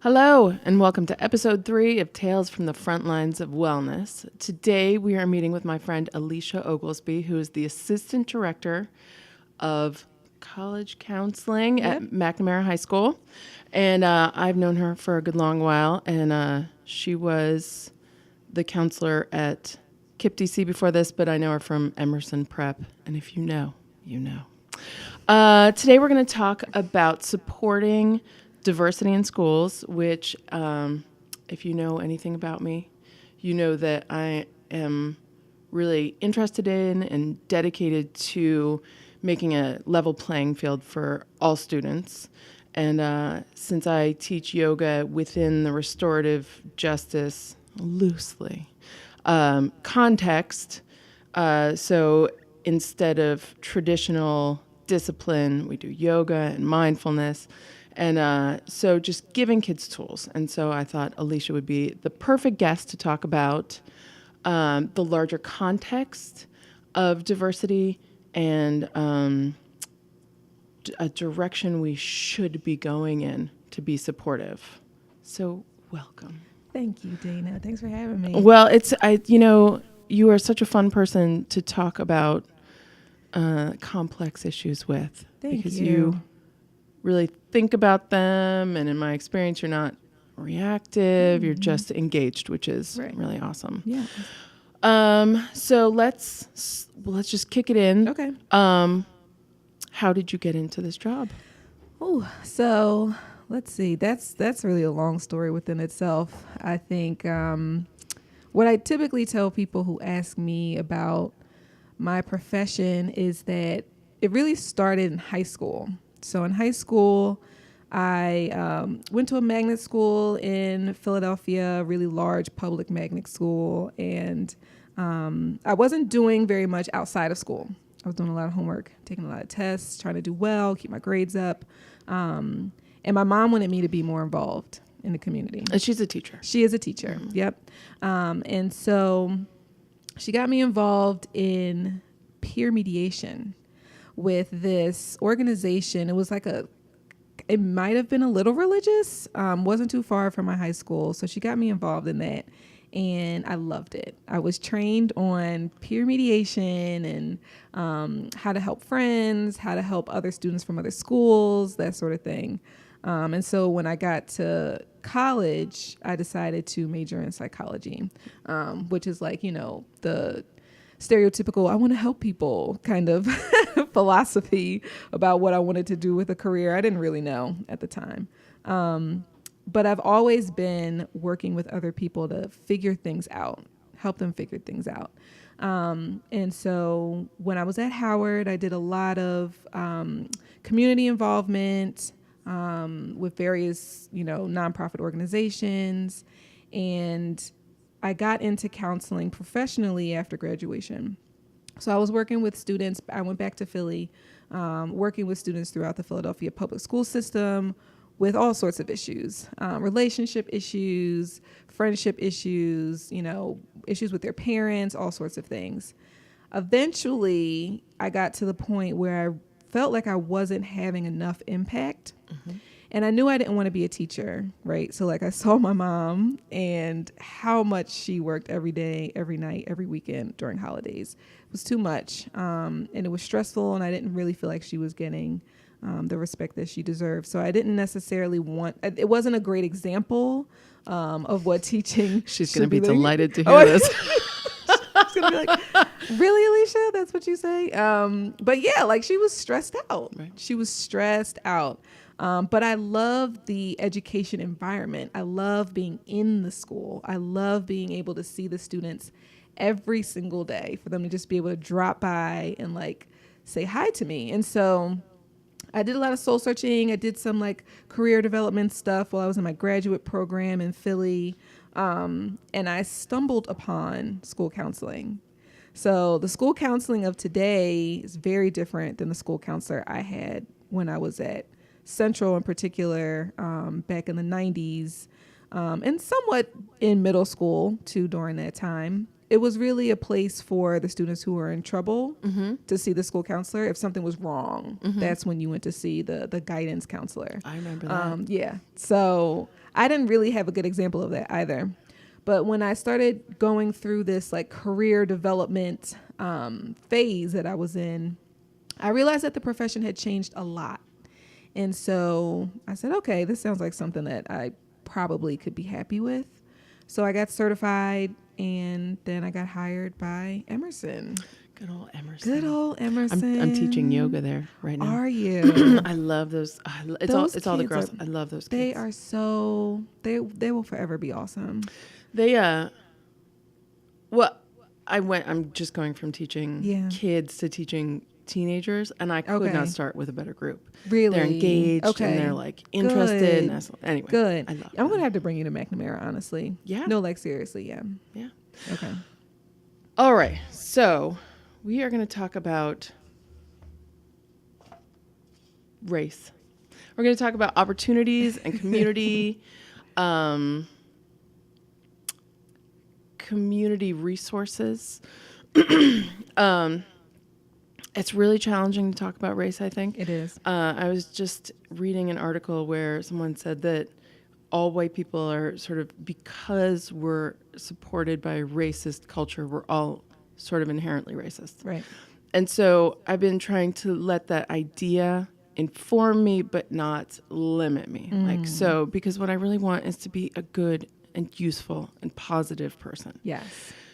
Hello, and welcome to episode 3 of Tales from the Front Lines of Wellness. Today, we are meeting with my friend Alicia Oglesby, who is the Assistant Director of College Counseling at McNamara High School. And I've known her for a good long while, and she was the counselor at KIPP DC before this, but I know her from Emerson Prep, and if you know, you know. Today, we're going to talk about supporting diversity in schools, which, if you know anything about me, you know that I am really interested in and dedicated to making a level playing field for all students. And since I teach yoga within the restorative justice, loosely, context, so instead of traditional discipline, we do yoga and mindfulness. And so just giving kids tools. And so I thought Alicia would be the perfect guest to talk about the larger context of diversity and a direction we should be going in to be supportive. So welcome. Thank you, Dana. Thanks for having me. Well, you are such a fun person to talk about complex issues with. Thank because you really think about them, and in my experience, you're not reactive, you're just engaged, which is really awesome. Yeah. So let's just kick it in. Okay. How did you get into this job? Oh, so let's see. That's really a long story within itself. I think what I typically tell people who ask me about my profession is that it really started in high school. So in high school, I went to a magnet school in Philadelphia, a really large public magnet school. And I wasn't doing very much outside of school. I was doing a lot of homework, taking a lot of tests, trying to do well, keep my grades up. And my mom wanted me to be more involved in the community. And she's a teacher. She is a teacher. Mm-hmm. Yep. And so she got me involved in peer mediation with this organization. It was it might have been a little religious, wasn't too far from my high school. So she got me involved in that, and I loved it. I was trained on peer mediation and how to help friends, how to help other students from other schools, that sort of thing. And so when I got to college, I decided to major in psychology, which is the stereotypical, I want to help people kind of philosophy about what I wanted to do with a career. I didn't really know at the time. But I've always been working with other people to figure things out, help them figure things out. And so when I was at Howard, I did a lot of community involvement with various, nonprofit organizations. And I got into counseling professionally after graduation. So I was working with students. I went back to Philly, working with students throughout the Philadelphia public school system with all sorts of issues, relationship issues, friendship issues, issues with their parents, all sorts of things. Eventually, I got to the point where I felt like I wasn't having enough impact. Mm-hmm. And I knew I didn't want to be a teacher, right? So I saw my mom and how much she worked every day, every night, every weekend during holidays. It was too much. And it was stressful, and I didn't really feel like she was getting the respect that she deserved. So I didn't necessarily it wasn't a great example of what teaching She's going to be like. delighted to hear this. She's going to be like, really, Alicia? That's what you say? But yeah, she was stressed out. Right. She was stressed out. But I love the education environment. I love being in the school. I love being able to see the students every single day, for them to just be able to drop by and say hi to me. And so I did a lot of soul searching. I did some career development stuff while I was in my graduate program in Philly. And I stumbled upon school counseling. So the school counseling of today is very different than the school counselor I had when I was at Central in particular, back in the 90s, and somewhat in middle school too during that time. it was really a place for the students who were in trouble to see the school counselor. If something was wrong, that's when you went to see the guidance counselor. I remember that. Yeah. So I didn't really have a good example of that either. But when I started going through this like career development phase that I was in, I realized that the profession had changed a lot. And so I said, okay, this sounds like something that I probably could be happy with. So I got certified, and then I got hired by Emerson. Good old Emerson. Good old Emerson. I'm teaching yoga there right now. Are you? I love those. It's all the girls. I love those kids. They are so, they will forever be awesome. I'm just going from teaching kids to teaching teenagers, and I could not start with a better group. Really? They're engaged and they're like interested. Good. Anyway, good. I love I'm going to have to bring you to McNamara, honestly. Yeah. No, like seriously. Yeah. Yeah. Okay. All right. So we are going to talk about race. We're going to talk about opportunities and community, community resources. It's really challenging to talk about race, I think. It is. I was just reading an article where someone said that all white people are sort of, because we're supported by racist culture, we're all sort of inherently racist. Right. And so I've been trying to let that idea inform me, but not limit me. Because what I really want is to be a good and useful and positive person. Yes.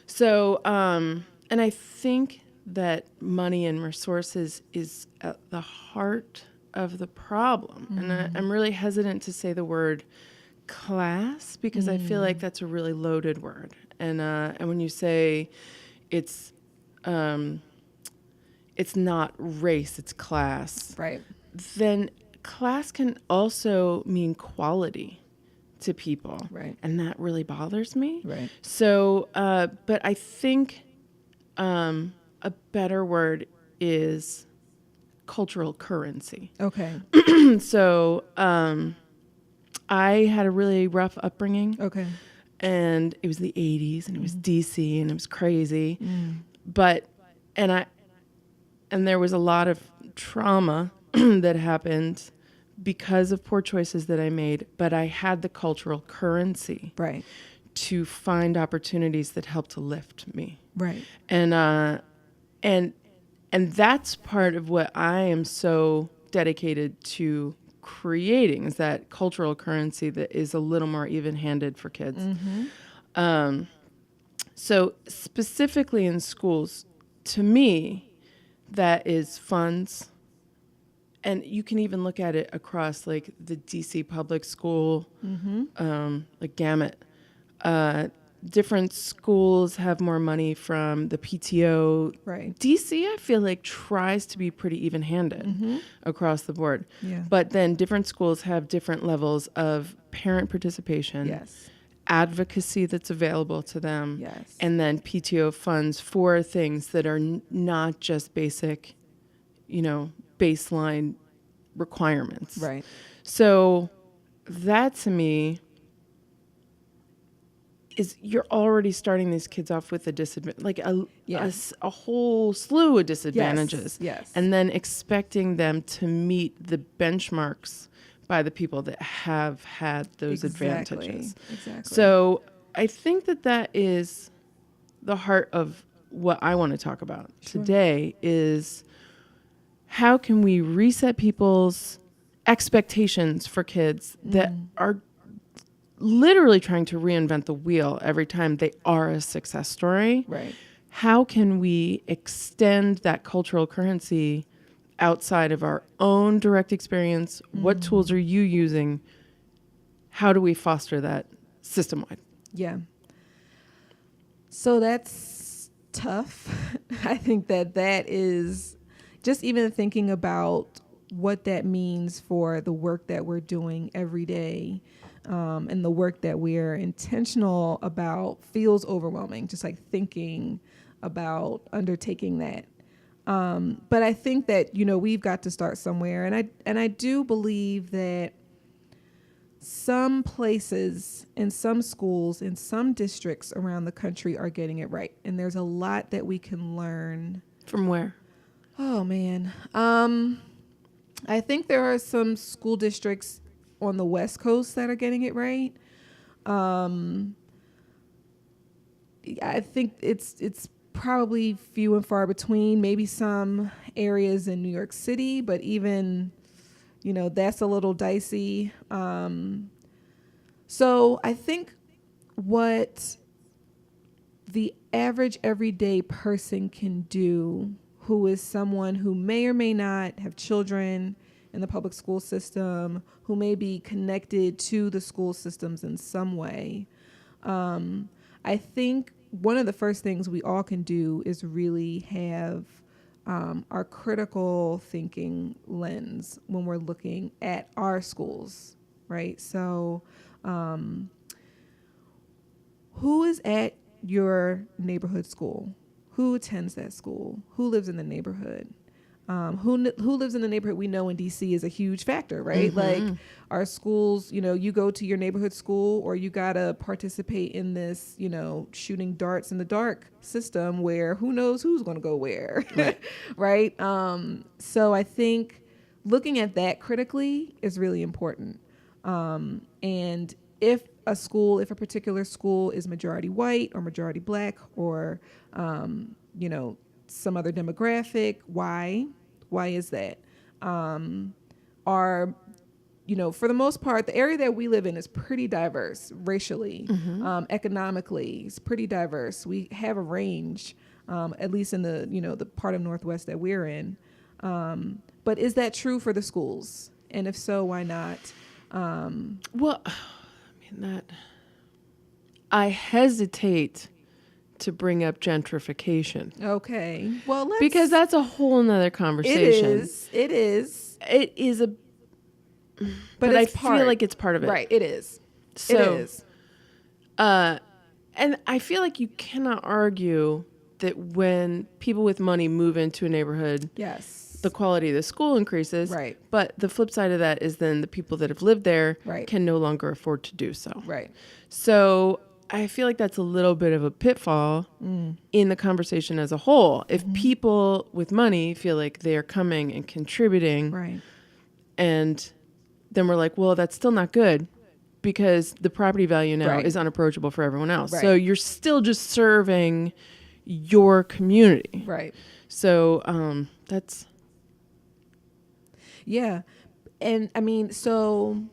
So, and I think that money and resources is at the heart of the problem. And I'm really hesitant to say the word class, because I feel like that's a really loaded word. And when you say it's not race, it's class. Right. Then class can also mean quality to people. Right. And that really bothers me. Right. So, but I think a better word is cultural currency. Okay. So, I had a really rough upbringing. Okay. And it was the 80s, and it was DC, and it was crazy. But, and there was a lot of trauma that happened because of poor choices that I made, but I had the cultural currency Right. to find opportunities that helped to lift me. Right. And that's part of what I am so dedicated to creating, is that cultural currency that is a little more even-handed for kids. So specifically in schools, to me, that is funds. And you can even look at it across like the DC public school, like gamut. Different schools have more money from the PTO. Right. DC, I feel like, tries to be pretty even-handed across the board. Yeah. But then different schools have different levels of parent participation, Yes. advocacy that's available to them, Yes. and then PTO funds for things that are not just basic, baseline requirements. Right. So that to me is, you're already starting these kids off with a disadvantage, like a whole slew of disadvantages. Yes. And then expecting them to meet the benchmarks by the people that have had those advantages. Exactly. So I think that is the heart of what I want to talk about today, is how can we reset people's expectations for kids that are literally trying to reinvent the wheel every time they are a success story. Right. How can we extend that cultural currency outside of our own direct experience? What tools are you using? How do we foster that system-wide? Yeah. So that's tough. I think that is just even thinking about what that means for the work that we're doing every day. And the work that we're intentional about feels overwhelming, just like thinking about undertaking that. But I think that, we've got to start somewhere. And I do believe that some places and some schools in some districts around the country are getting it right. And there's a lot that we can learn. From where? Oh, man. I think there are some school districts on the West Coast that are getting it right. I think it's probably few and far between, maybe some areas in New York City, but even, that's a little dicey. So I think what the average everyday person can do, who is someone who may or may not have children in the public school system, who may be connected to the school systems in some way, I think one of the first things we all can do is really have our critical thinking lens when we're looking at our schools, right? So who is at your neighborhood school? Who attends that school? Who lives in the neighborhood? Who lives in the neighborhood we know in DC is a huge factor, right? Mm-hmm. Like our schools, you go to your neighborhood school, or you got to participate in this, shooting darts in the dark system where who knows who's going to go where, right? So I think looking at that critically is really important. And if a particular school is majority white or majority black or, some other demographic, why is that? For the most part, the area that we live in is pretty diverse racially, economically, it's pretty diverse. We have a range, at least in the part of Northwest that we're in. But is that true for the schools? And if so, why not? Well, I hesitate to bring up gentrification. Okay. Well, because that's a whole nother conversation. It is. But I feel like it's part of it. Right. It is. So, it is. And I feel like you cannot argue that when people with money move into a neighborhood, yes, the quality of the school increases. Right. But the flip side of that is then the people that have lived there right. can no longer afford to do so. Right. So I feel like that's a little bit of a pitfall in the conversation as a whole. If people with money feel like they're coming and contributing, right, and then we're like, well, that's still not good because the property value now right. is unapproachable for everyone else. Right. So you're still just serving your community. Right. So that's... Yeah. And I mean, so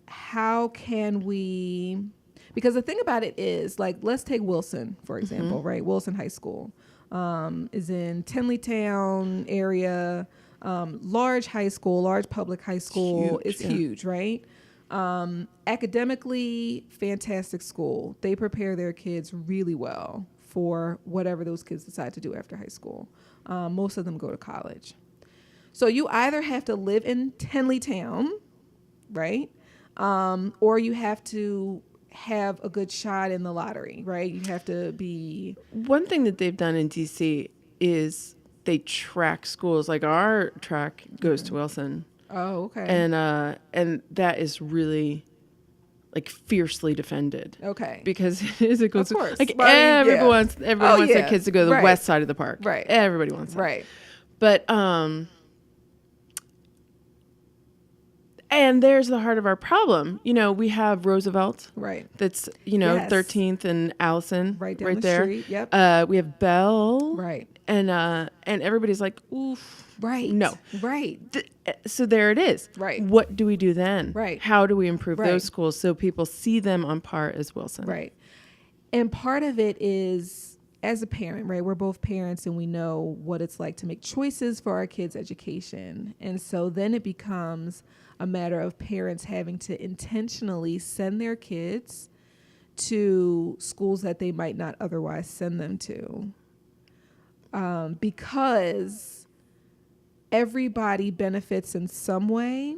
how can we... Because the thing about it is, like, let's take Wilson, for example, right? Wilson High School is in Tenleytown area, large high school, large public high school. It's huge, right? Academically, fantastic school. They prepare their kids really well for whatever those kids decide to do after high school. Most of them go to college. So you either have to live in Tenleytown, right? Or you have to have a good shot in the lottery, right? You have to be... One thing that they've done in DC is they track schools. Like our track goes to Wilson. Oh, okay. And that is really like fiercely defended. Okay. Because it is a good school. Like everyone wants their kids to go to the west side of the park. Right. Everybody wants that. Right. But and there's the heart of our problem. We have Roosevelt. Right. That's, 13th and Allison. Right down the there. street. Yep. We have Bell. Right. And everybody's like, oof. Right. No. Right. So there it is. Right. What do we do then? Right. How do we improve Right. those schools so people see them on par as Wilson? Right. And part of it is, as a parent, right? We're both parents and we know what it's like to make choices for our kids' education. And so then it becomes a matter of parents having to intentionally send their kids to schools that they might not otherwise send them to. Because everybody benefits in some way,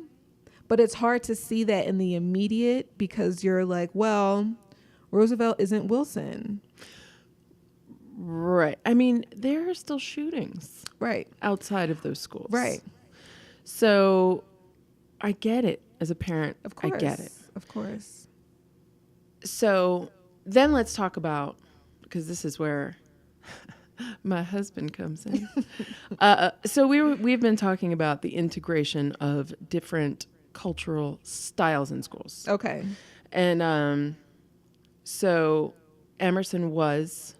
but it's hard to see that in the immediate because you're like, well, Roosevelt isn't Wilson. Right. I mean, there are still shootings. Right. Outside of those schools. Right. So I get it. As a parent, Of course. I get it. Of course. So then let's talk about, because this is where my husband comes in. So we've been talking about the integration of different cultural styles in schools. Okay. And so Emerson was,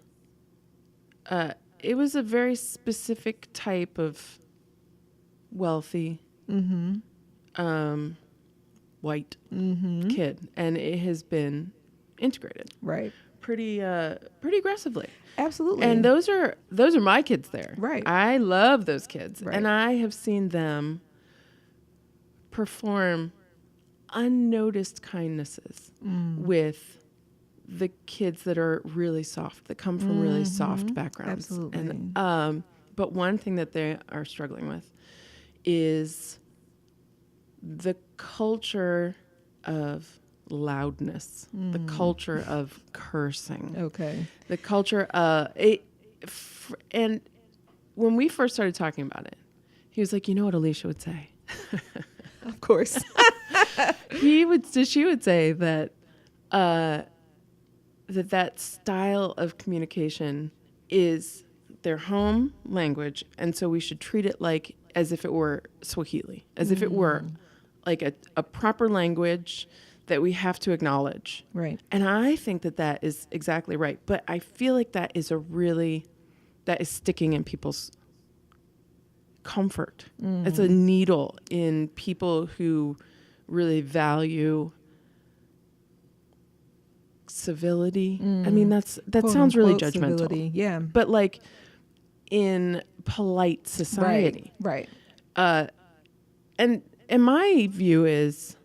it was a very specific type of wealthy, white kid, and it has been integrated Right. pretty aggressively. Absolutely. And those are my kids there. Right. I love those kids, Right. and I have seen them perform unnoticed kindnesses with the kids that are really soft, that come from really soft backgrounds. Absolutely. And but one thing that they are struggling with is the culture of loudness, the culture of cursing, Okay. the culture and when we first started talking about it, he was like, you know what Alicia would say? Of course. She would say that that style of communication is their home language, and so we should treat it like as if it were Swahili, as if it were like a proper language that we have to acknowledge. Right. And I think that is exactly right. But I feel like that is sticking in people's comfort. It's a needle in people who really value civility. I mean, that Quote, sounds really unquote, judgmental. civility. Yeah. But like in polite society. Right. And my view is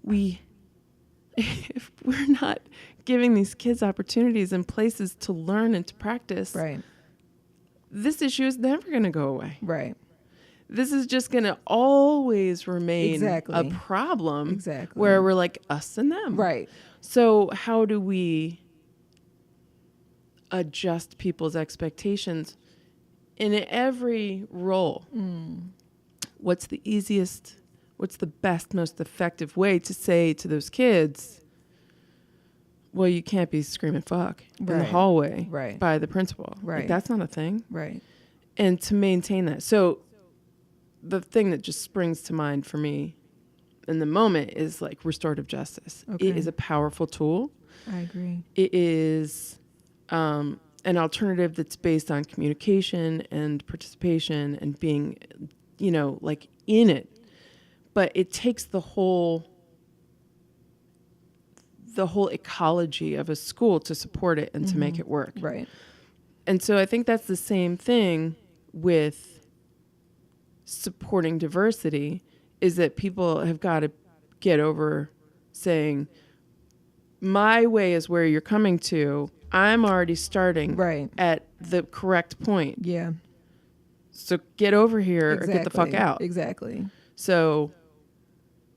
if we're not giving these kids opportunities and places to learn and to practice, Right. this issue is never going to go away. Right. This is just going to always remain Exactly. a problem. Exactly. Where we're like us and them. Right. So how do we adjust people's expectations in every role? What's the easiest, what's the best, most effective way to say to those kids, well, you can't be screaming fuck in the Right. hallway Right. by the principal. Right. Like, that's not a thing. Right. And to maintain that. So the thing that just springs to mind for me in the moment is like restorative justice. Okay. It is a powerful tool. I agree. It is an alternative that's based on communication and participation and being, like in it. But it takes the whole ecology of a school to support it and to make it work. Right. And so I think that's the same thing with supporting diversity, is that people have got to get over saying, my way is where you're coming to. I'm already starting Right. at the correct point. Yeah. So get over here or get the fuck Exactly. out. Exactly. So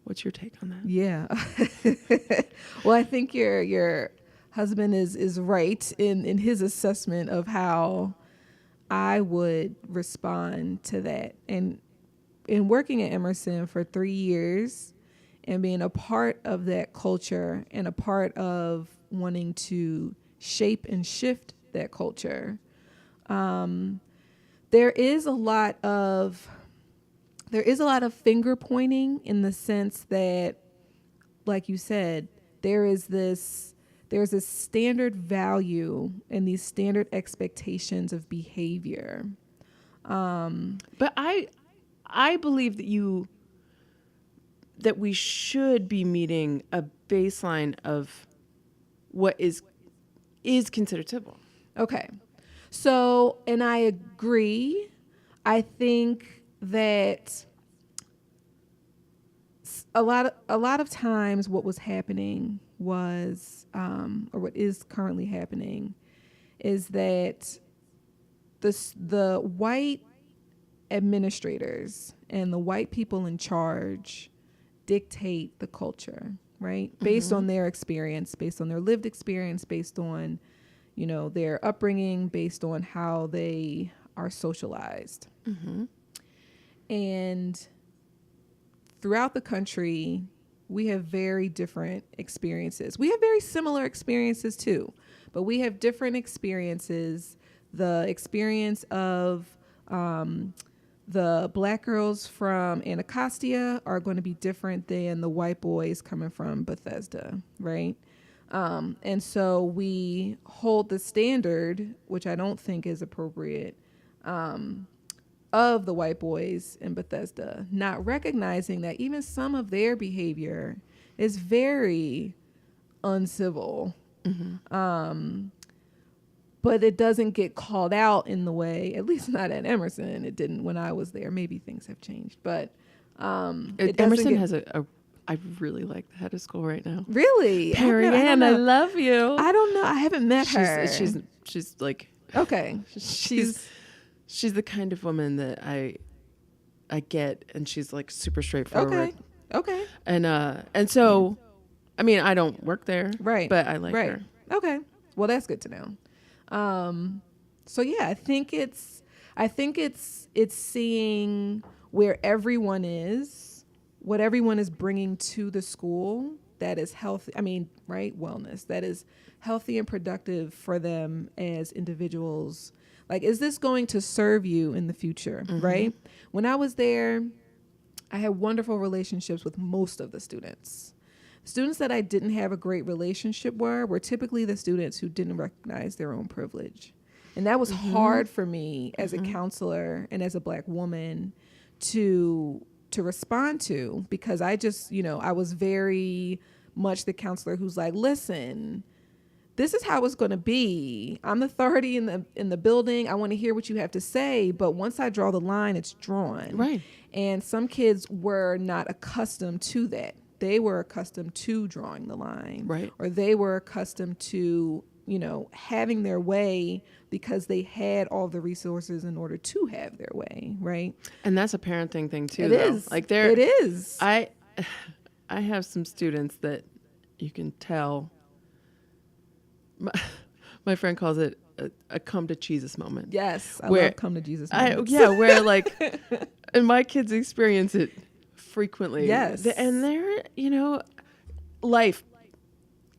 what's your take on that? Yeah. Well, I think your husband is right in his assessment of how I would respond to that. And in working at Emerson for 3 years and being a part of that culture and a part of wanting to shape and shift that culture, there is a lot of finger pointing, in the sense that, like you said, there's a standard value and these standard expectations of behavior. But I believe that we should be meeting a baseline of what is considered civil. Okay. So, and I agree. I think that a lot of times what was happening was, or what is currently happening, is that the white administrators and the white people in charge dictate the culture, right? Based on their experience, based on their lived experience, based on, their upbringing, based on how they are socialized. And throughout the country, we have very different experiences. We have very similar experiences too, but we have different experiences. The experience of the black girls from Anacostia are going to be different than the white boys coming from Bethesda, right? And so we hold the standard, which I don't think is appropriate, of the white boys in Bethesda, not recognizing that even some of their behavior is very uncivil. But it doesn't get called out in the way, at least not at Emerson. It didn't when I was there. Maybe things have changed, but Emerson has I really like the head of school right now. Really? Perry Ann, I love you. I don't know. I haven't met her. She's like, okay. She's the kind of woman that I get, and she's like super straightforward. Okay. And so, I mean, I don't work there, right? But I like her. Okay. Well, that's good to know. So yeah, I think it's seeing where everyone is, what everyone is bringing to the school that is healthy. I mean, right? Wellness that is healthy and productive for them as individuals. Like, is this going to serve you in the future? Right? When I was there, I had wonderful relationships with most of the students. Students that I didn't have a great relationship were typically the students who didn't recognize their own privilege. And that was hard for me as a counselor and as a black woman to respond to, because I just, I was very much the counselor who's like, listen, this is how it's going to be. I'm the authority in the building. I want to hear what you have to say. But once I draw the line, it's drawn. Right. And some kids were not accustomed to that. They were accustomed to drawing the line. Right. Or they were accustomed to, having their way because they had all the resources in order to have their way. Right. And that's a parenting thing too. It is. Like it is. I have some students that you can tell. My friend calls it a come to Jesus moment. Yes, I love come to Jesus moments. Where like, and my kids experience it frequently. Yes. And they're, life,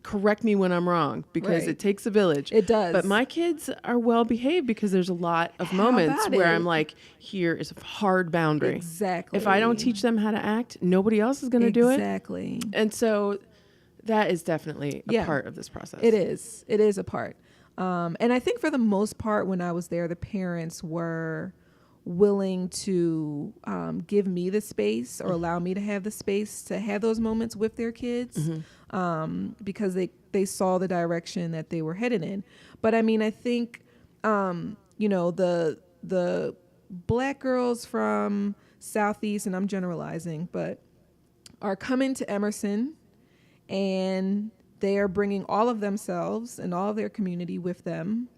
correct me when I'm wrong, because it takes a village. It does. But my kids are well behaved because there's a lot of moments where I'm like, here is a hard boundary. Exactly. If I don't teach them how to act, nobody else is going to do it. Exactly. And so that is definitely a part of this process. It is. It is a part. And I think for the most part, when I was there, the parents were willing to give me the space or allow me to have the space to have those moments with their kids, because they saw the direction that they were headed in. But I mean, I think, the black girls from Southeast, and I'm generalizing, but are coming to Emerson, and they are bringing all of themselves and all of their community with them.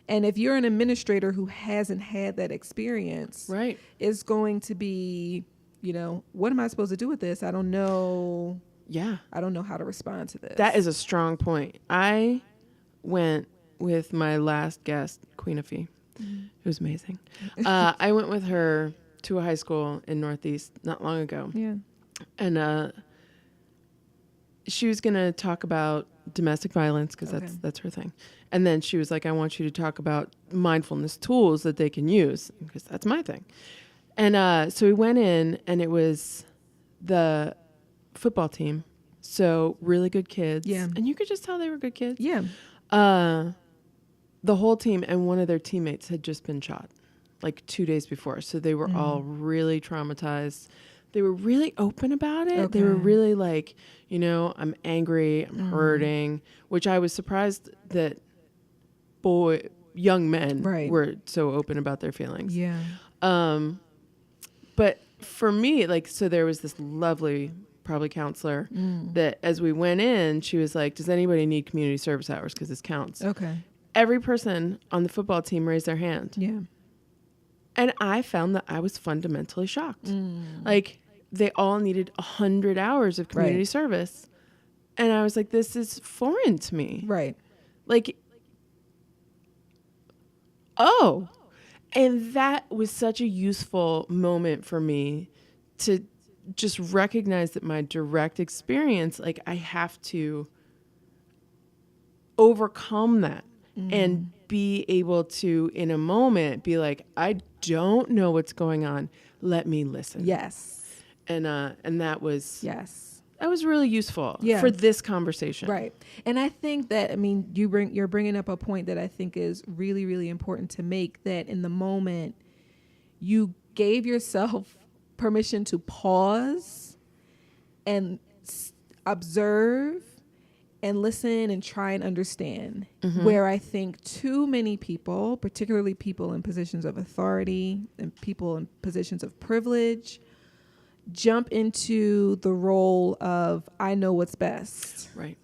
And if you're an administrator who hasn't had that experience, right, it's going to be, what am I supposed to do with this? I don't know. Yeah. I don't know how to respond to this. That is a strong point. I went with my last guest, Queen Afee. It was amazing. I went with her to a high school in Northeast not long ago. Yeah. And she was going to talk about domestic violence because that's her thing. And then she was like, I want you to talk about mindfulness tools that they can use, because that's my thing. And so we went in, and it was the football team. So really good kids. Yeah. And you could just tell they were good kids. Yeah. The whole team, and one of their teammates had just been shot like 2 days before. So they were all really traumatized. They were really open about it. Okay. They were really like, I'm angry, I'm hurting, which I was surprised that young men were so open about their feelings. Yeah. But for me, so there was this lovely, probably counselor that as we went in, she was like, does anybody need community service hours? Because this counts. Okay. Every person on the football team raised their hand. Yeah. And I found that I was fundamentally shocked. Like, they all needed 100 hours of community service. And I was like, this is foreign to me. Right. Like, and that was such a useful moment for me to just recognize that my direct experience, like I have to overcome that and be able to, in a moment, be like, I don't know what's going on. Let me listen. Yes. And that was Yes. really useful Yeah. for this conversation. Right. And I think that, I mean, you're bringing up a point that I think is really, really important to make, that in the moment you gave yourself permission to pause and observe and listen and try and understand, where I think too many people, particularly people in positions of authority and people in positions of privilege, jump into the role of, I know what's best. Right.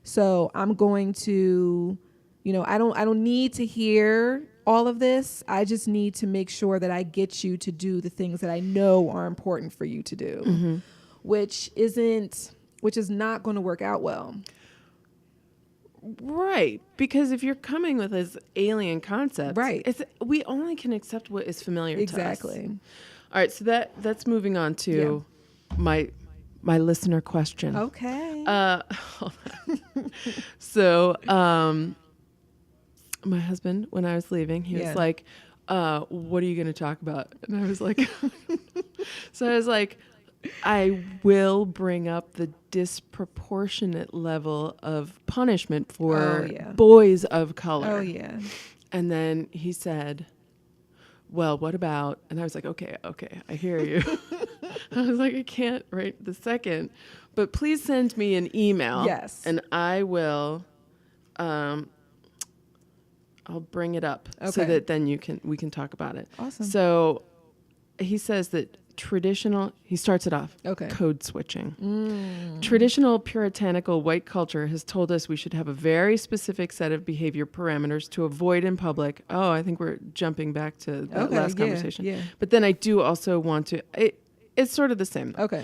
So I'm going to, I don't need to hear all of this. I just need to make sure that I get you to do the things that I know are important for you to do, which is not going to work out well. Right. Because if you're coming with this alien concept, Right. We only can accept what is familiar Exactly. to us. All right. So that's moving on to my listener question. Okay. So, my husband, when I was leaving, he was like, what are you going to talk about? And I was like, so I was like, I will bring up the disproportionate level of punishment for boys of color. Oh, yeah. And then he said, well, what about, and I was like, okay, I hear you. I was like, I can't right this second, but please send me an email. Yes. And I will, I'll bring it up so that then we can talk about it. Awesome. So he says that he starts it off, okay, code switching. Traditional puritanical white culture has told us we should have a very specific set of behavior parameters to avoid in public. Oh, I think we're jumping back to that last conversation. Yeah. But then I do also want to, it's sort of the same. Okay.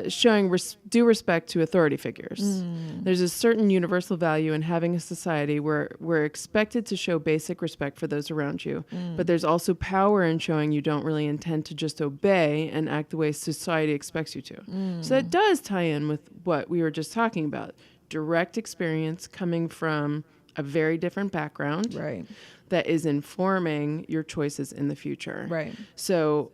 Showing due respect to authority figures. There's a certain universal value in having a society where we're expected to show basic respect for those around you. But there's also power in showing you don't really intend to just obey and act the way society expects you to. So that does tie in with what we were just talking about. Direct experience coming from a very different background. Right. That is informing your choices in the future. Right. So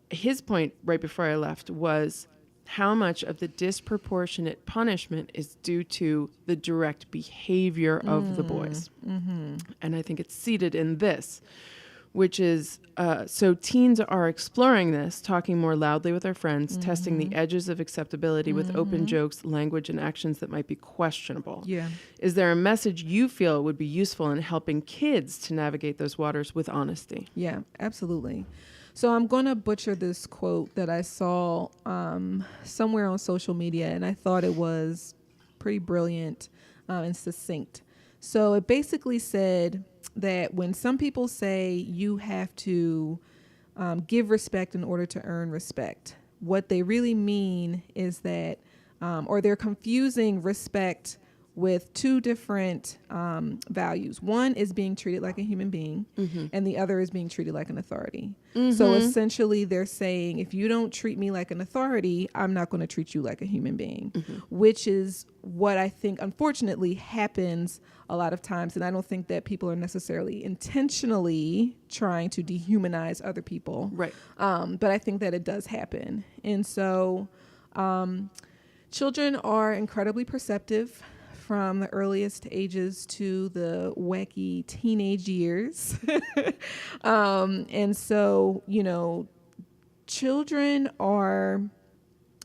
his point right before I left was how much of the disproportionate punishment is due to the direct behavior of the boys. And I think it's seated in this, which is, so teens are exploring this, talking more loudly with their friends, testing the edges of acceptability with open jokes, language, and actions that might be questionable. Yeah. Is there a message you feel would be useful in helping kids to navigate those waters with honesty? Yeah, absolutely. So I'm going to butcher this quote that I saw somewhere on social media, and I thought it was pretty brilliant and succinct. So it basically said that when some people say you have to give respect in order to earn respect, what they really mean is that, or they're confusing respect with two different values. One is being treated like a human being, and the other is being treated like an authority. So essentially they're saying, if you don't treat me like an authority, I'm not going to treat you like a human being, which is what I think unfortunately happens a lot of times. And I don't think that people are necessarily intentionally trying to dehumanize other people. Right. But I think that it does happen. And so children are incredibly perceptive from the earliest ages to the wacky teenage years. And so, children are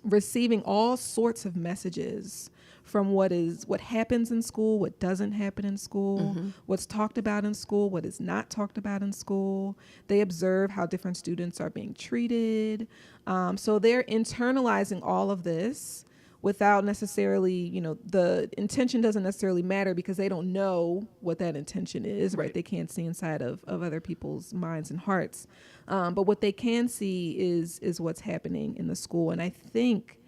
receiving all sorts of messages from what happens in school, what doesn't happen in school, what's talked about in school, what is not talked about in school. They observe how different students are being treated. So they're internalizing all of this without necessarily, the intention doesn't necessarily matter because they don't know what that intention is, right? They can't see inside of other people's minds and hearts. But what they can see is what's happening in the school. And I think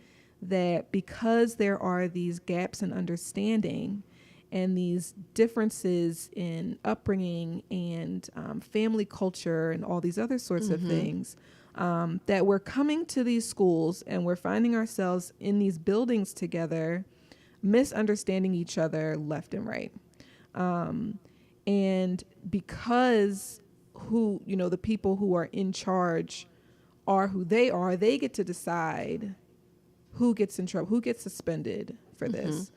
that because there are these gaps in understanding and these differences in upbringing and family culture and all these other sorts of things, that we're coming to these schools and we're finding ourselves in these buildings together, misunderstanding each other left and right. And because the people who are in charge are who they are, they get to decide who gets in trouble, who gets suspended for this,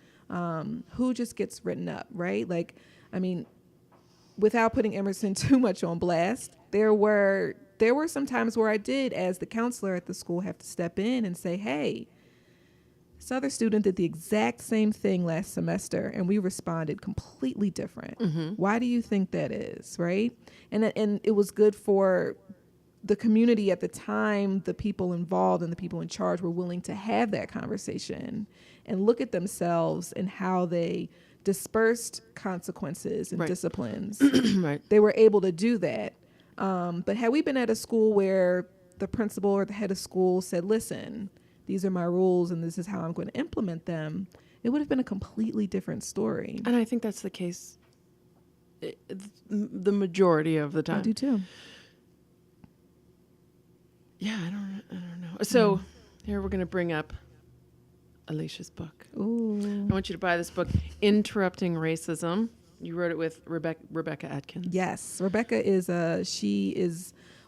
who just gets written up, right? Like, I mean, without putting Emerson too much on blast, there were some times where I did, as the counselor at the school, have to step in and say, hey, this other student did the exact same thing last semester and we responded completely different. Why do you think that is, right? And it was good for the community at the time. The people involved and the people in charge were willing to have that conversation and look at themselves and how they dispersed consequences and disciplines. Right. They were able to do that. But had we been at a school where the principal or the head of school said, listen, these are my rules and this is how I'm going to implement them, it would have been a completely different story. And I think that's the case the majority of the time. I do too. Yeah, I don't know. So here we're going to bring up Alicia's book. Ooh. I want you to buy this book, Interrupting Racism. You wrote it with Rebecca Atkins. Yes. Rebecca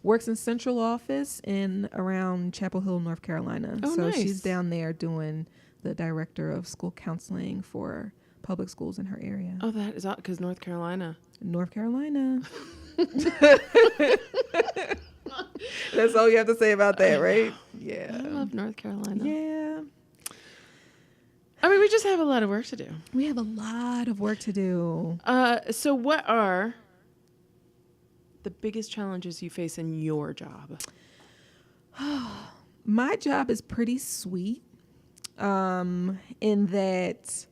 works in central office in around Chapel Hill, North Carolina. Oh, so nice. She's down there doing the director of school counseling for public schools in her area. Oh, that is because North Carolina. North Carolina. That's all you have to say about that, right? Yeah. I love North Carolina. Yeah. I mean, we just have a lot of work to do. We have a lot of work to do. So what are the biggest challenges you face in your job? My job is pretty sweet in that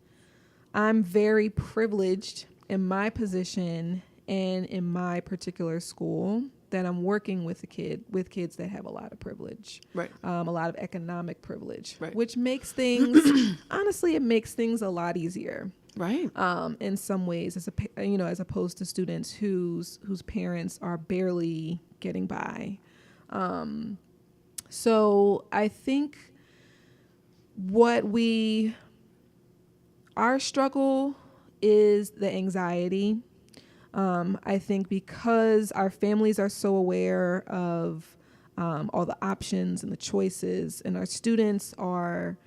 I'm very privileged in my position and in my particular school that I'm working with kids that have a lot of privilege, right? A lot of economic privilege, right? Which makes things, honestly, it makes things a lot easier, right? In some ways, as opposed to students whose parents are barely getting by. So I think our struggle is the anxiety. I think because our families are so aware of all the options and the choices, and our students are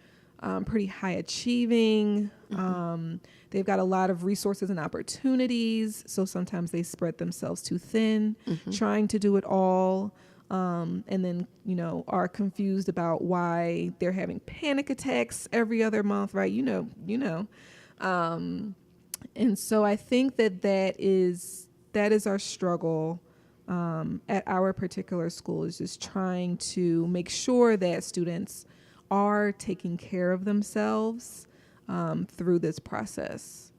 pretty high achieving. They've got a lot of resources and opportunities, so sometimes they spread themselves too thin, trying to do it all, and then are confused about why they're having panic attacks every other month, right? And so I think that is our struggle at our particular school, is just trying to make sure that students are taking care of themselves through this process.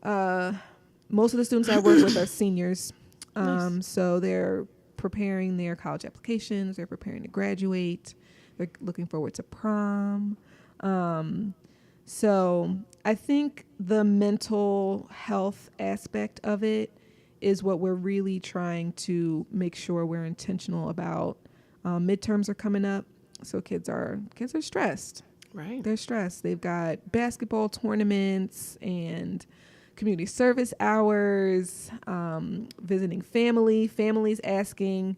Most of the students I work with are seniors. Nice. So they're preparing their college applications. They're preparing to graduate. They're looking forward to prom. So I think the mental health aspect of it is what we're really trying to make sure we're intentional about. Midterms are coming up, so kids are stressed. Right. They're stressed. They've got basketball tournaments and community service hours, visiting families asking,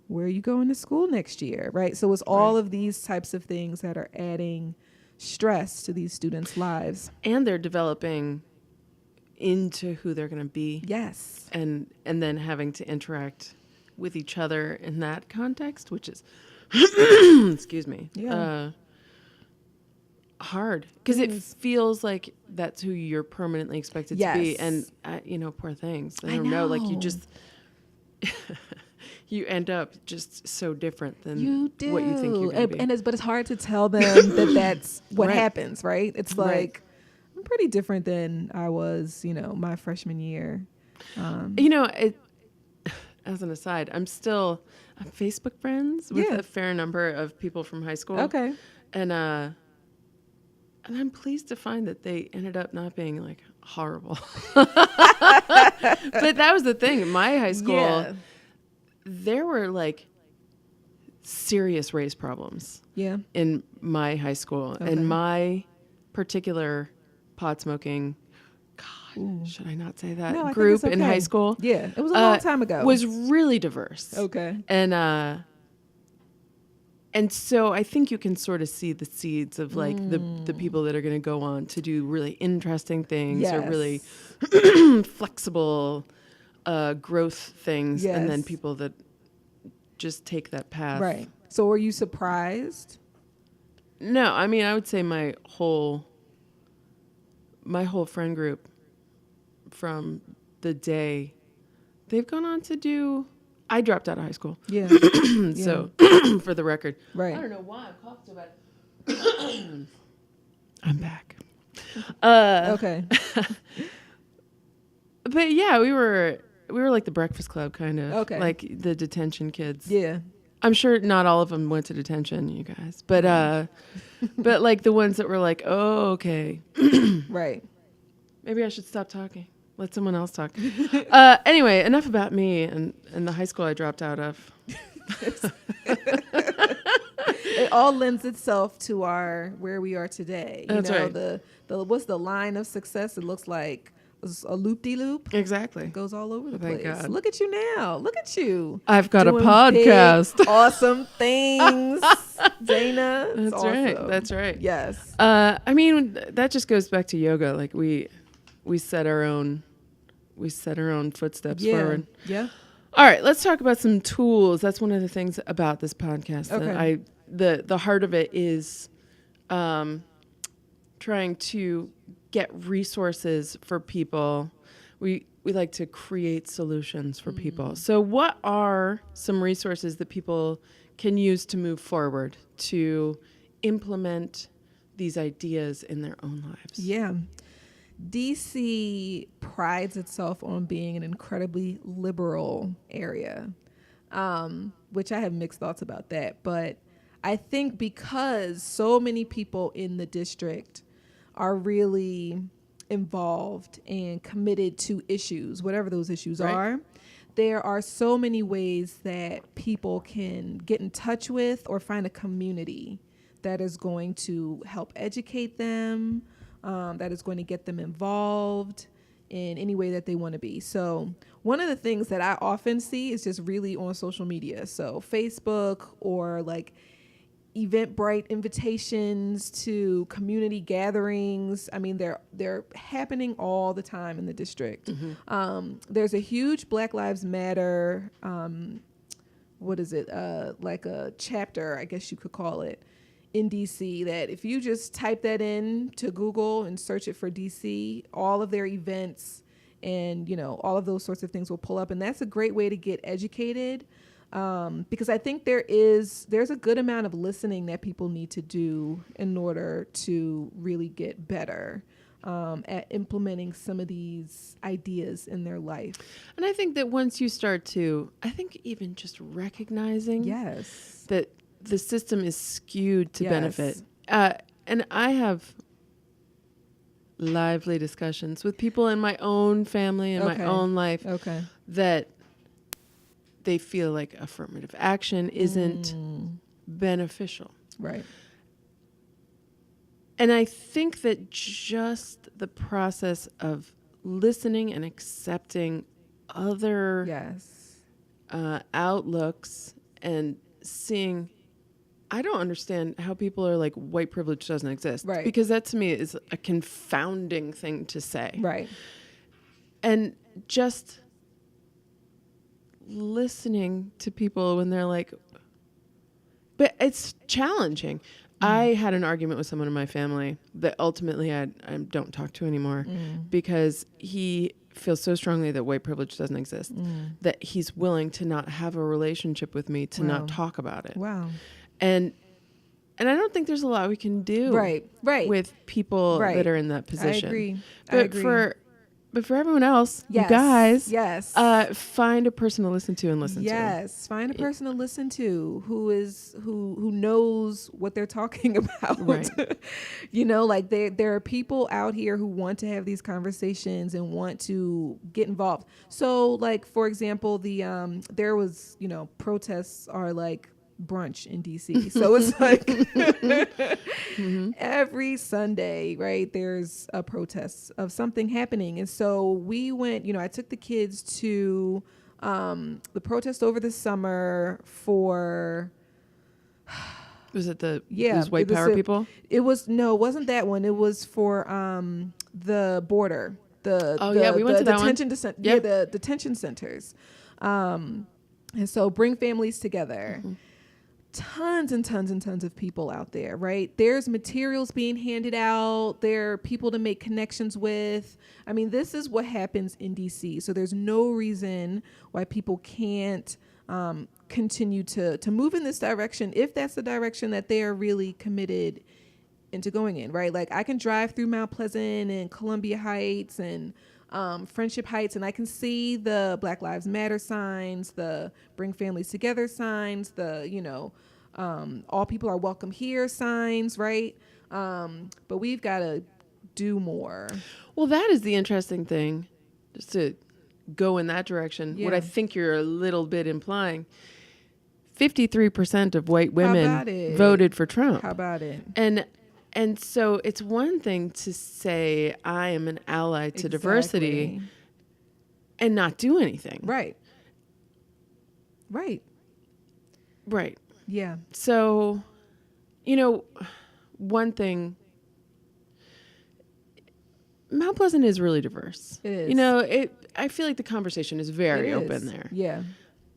where are you going to school next year, right? So it's all of these types of things that are adding stress to these students' lives. And they're developing into who they're going to be. Yes. And then having to interact with each other in that context, which is, excuse me, hard. Because it feels like that's who you're permanently expected to be. And, poor things. I don't know. Like, you just, you end up just so different than what you think you're going to be. But it's hard to tell them that's what happens, right? It's like, I'm pretty different than I was, my freshman year. As an aside, I'm Facebook friends with a fair number of people from high school. Okay. And I'm pleased to find that they ended up not being like horrible. But that was the thing. In my high school, there were like serious race problems Yeah. in my high school. Okay. And my particular pot smoking, Ooh. God, should I not say that, No, I think group it's in okay. high school Yeah. It was a long time ago. was really diverse. Okay. And so I think you can sort of see the seeds of like the people that are going to go on to do really interesting things or really flexible growth things, and then Yes. people that just take that path. Right. So were you surprised? No, I mean, I would say my whole friend group from the day they've gone on to do. I dropped out of high school. Yeah. So, for the record, Right. I don't know why I'm coughing so bad. I'm back. Okay. But yeah, we were like the Breakfast Club, kind of. Okay. Like the detention kids. Yeah. I'm sure not all of them went to detention, you guys, but but like the ones that were like, oh, okay, Right. maybe I should stop talking. Let someone else talk. Anyway, enough about me and the high school I dropped out of. It all lends itself to where we are today. That's right. The what's the line of success? It looks like a loop-de-loop. Exactly. It goes all over the Thank place. God. Look at you now. Look at you. I've got a Doing podcast. big, awesome things. Dana. It's That's right. awesome. That's right. Yes. I mean, that just goes back to yoga. Like we set our own footsteps forward. Yeah. All right, let's talk about some tools. That's one of the things about this podcast. Okay. The heart of it is trying to get resources for people. We like to create solutions for people. So what are some resources that people can use to move forward, to implement these ideas in their own lives? Yeah. DC prides itself on being an incredibly liberal area, which I have mixed thoughts about that. But I think because so many people in the district are really involved and committed to issues, whatever those issues are, there are so many ways that people can get in touch with or find a community that is going to help educate them, that is going to get them involved in any way that they want to be. So one of the things that I often see is just really on social media. So Facebook or like Eventbrite invitations to community gatherings. I mean, they're happening all the time in the district. There's a huge Black Lives Matter, like a chapter, I guess you could call it, in DC, that if you just type that in to Google and search it for DC, all of their events and, all of those sorts of things will pull up. And that's a great way to get educated, because I think there's a good amount of listening that people need to do in order to really get better at implementing some of these ideas in their life. And I think that once you start to, I think even just recognizing that the system is skewed to benefit. And I have lively discussions with people in my own family and my own life that they feel like affirmative action isn't beneficial. Right. And I think that just the process of listening and accepting other outlooks and seeing, I don't understand how people are like, white privilege doesn't exist. Right. Because that to me is a confounding thing to say. Right. And just listening to people when they're like, but it's challenging. I had an argument with someone in my family that ultimately I don't talk to anymore because he feels so strongly that white privilege doesn't exist, that he's willing to not have a relationship with me, to not talk about it. Wow. And I don't think there's a lot we can do with people that are in that position. I agree. But for everyone else, you guys, find a person to listen to and listen to. Yes, find a person to listen to who knows what they're talking about. Right. Like there are people out here who want to have these conversations and want to get involved. So, like for example, there was protests are like brunch in DC. So it's like every Sunday, right, there's a protest of something happening. And so we went, I took the kids to the protest over the summer for... Was it those white power people? It wasn't that one. It was for the border. We went to that one. The detention centers. And so bring families together. Mm-hmm. Tons and tons and tons of people out there, right? There's materials being handed out. There are people to make connections with. I mean, this is what happens in DC. So there's no reason why people can't continue to move in this direction if that's the direction that they are really committed into going in, right? Like I can drive through Mount Pleasant and Columbia Heights and Friendship Heights, and I can see the Black Lives Matter signs, the Bring Families Together signs, the, all people are welcome here signs, right? But we've got to do more. Well, that is the interesting thing, just to go in that direction. Yeah. What I think you're a little bit implying, 53% of white women voted for Trump. How about it? And so it's one thing to say I am an ally to diversity and not do anything. Right. Yeah. So, one thing, Mount Pleasant is really diverse. It is. I feel like the conversation is very open there. Yeah.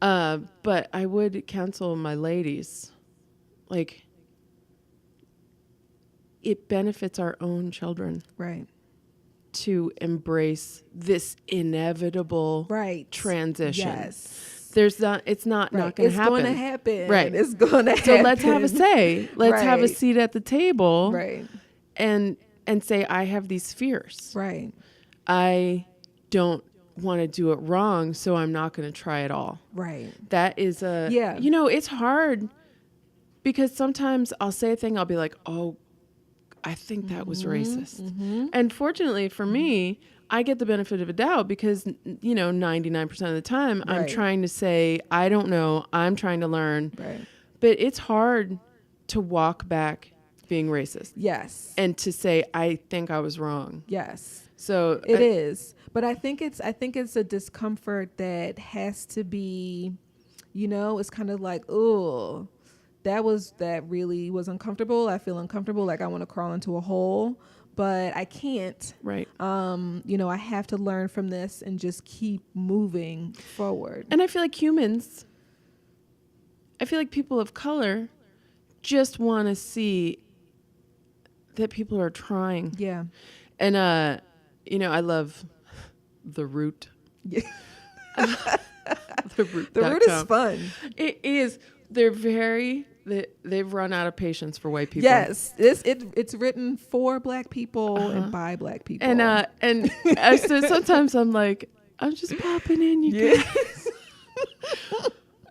But I would counsel my ladies, like, it benefits our own children. Right. To embrace this inevitable transition. Yes. It's not going to happen. It's going to happen. Right. It's going to happen. So let's have a say. Let's have a seat at the table. Right. And say, I have these fears. Right. I don't want to do it wrong, so I'm not going to try at all. Right. That is it's hard because sometimes I'll say a thing, I'll be like, oh, I think that was racist. Mm-hmm. And fortunately for me, I get the benefit of a doubt because, 99% of the time I'm trying to say, I don't know, I'm trying to learn. Right. But it's hard to walk back being racist. Yes. And to say, I think I was wrong. Yes. So it is. But I think it's a discomfort that has to be, it's kind of like, oh, that really was uncomfortable. I feel uncomfortable. Like I want to crawl into a hole, but I can't. Right. I have to learn from this and just keep moving forward. And I feel like people of color just want to see that people are trying. Yeah. And, I love The Root. Yeah. The Root. The Root is fun. It is. They've run out of patience for white people. Yes, it's written for Black people and by Black people. And so sometimes I'm like, I'm just popping in, you guys.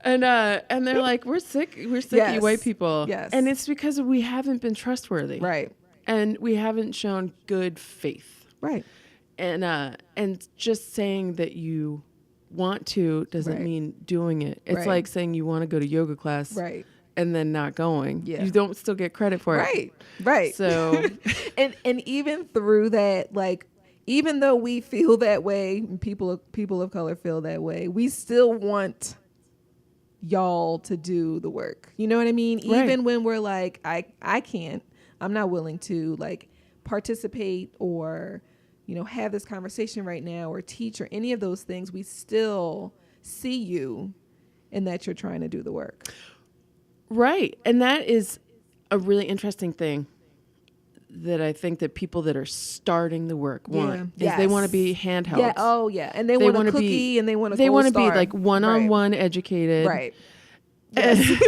And they're like, we're sick, you white people. Yes. And it's because we haven't been trustworthy. Right. And we haven't shown good faith. Right. And just saying that you want to doesn't mean doing it. It's like saying you want to go to yoga class. Right. And then not going. Yeah. You don't still get credit for it. Right. So and even through that, like, even though we feel that way, and people of color feel that way, we still want y'all to do the work. You know what I mean? Right. Even when we're like, I can't, I'm not willing to like participate or, have this conversation right now or teach or any of those things, we still see you and that you're trying to do the work. Right. And that is a really interesting thing that I think that people that are starting the work want. Is they want to be handheld. Yeah. Oh, yeah. And they want a cookie and they want a They want to be star. like one-on-one educated. Right. Yes.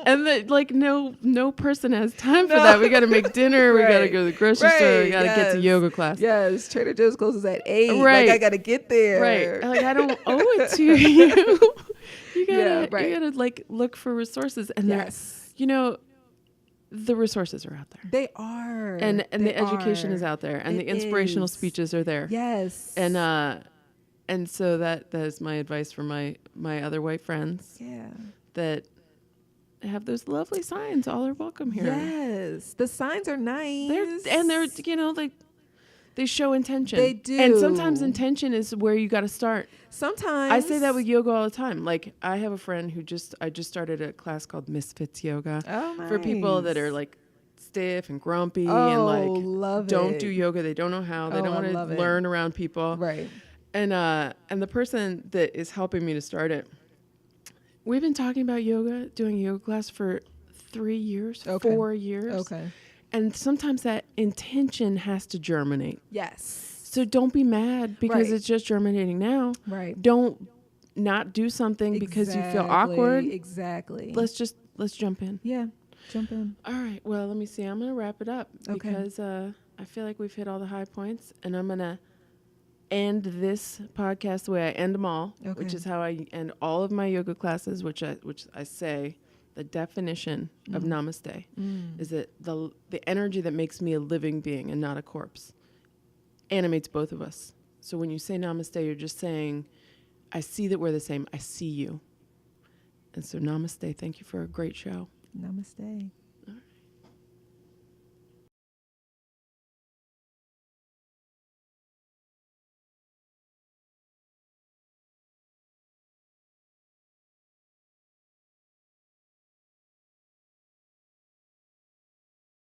And like no person has time for that. We got to make dinner. We got to go to the grocery store. We got to get to yoga class. Yes. Trader Joe's closes at 8. Right. Like I got to get there. Right. Like I don't owe it to you. You gotta like look for resources, and the resources are out there. They are, and the education is out there, and the inspirational speeches are there. Yes, and so that is my advice for my other white friends. Yeah, that have those lovely signs. All are welcome here. Yes, the signs are nice. They're like they show intention. They do. And sometimes intention is where you got to start. Sometimes I say that with yoga all the time. Like I have a friend who I just started a class called Misfits Yoga for people that are like stiff and grumpy and like don't do yoga. They don't know how. They don't want to learn around people. Right. And the person that is helping me to start it, we've been talking about yoga, doing a yoga class for 3 years, 4 years. Okay. And sometimes that intention has to germinate. Yes. So don't be mad because Right. it's just germinating now. Right. Don't not do something because you feel awkward. Exactly. Let's jump in. Yeah. Jump in. All right. Well, let me see. I'm going to wrap it up because I feel like we've hit all the high points, and I'm going to end this podcast the way I end them all, which is how I end all of my yoga classes, which I say the definition of namaste is that the energy that makes me a living being and not a corpse animates both of us. So when you say namaste, you're just saying, I see that we're the same. I see you. And so namaste. Thank you for a great show. Namaste.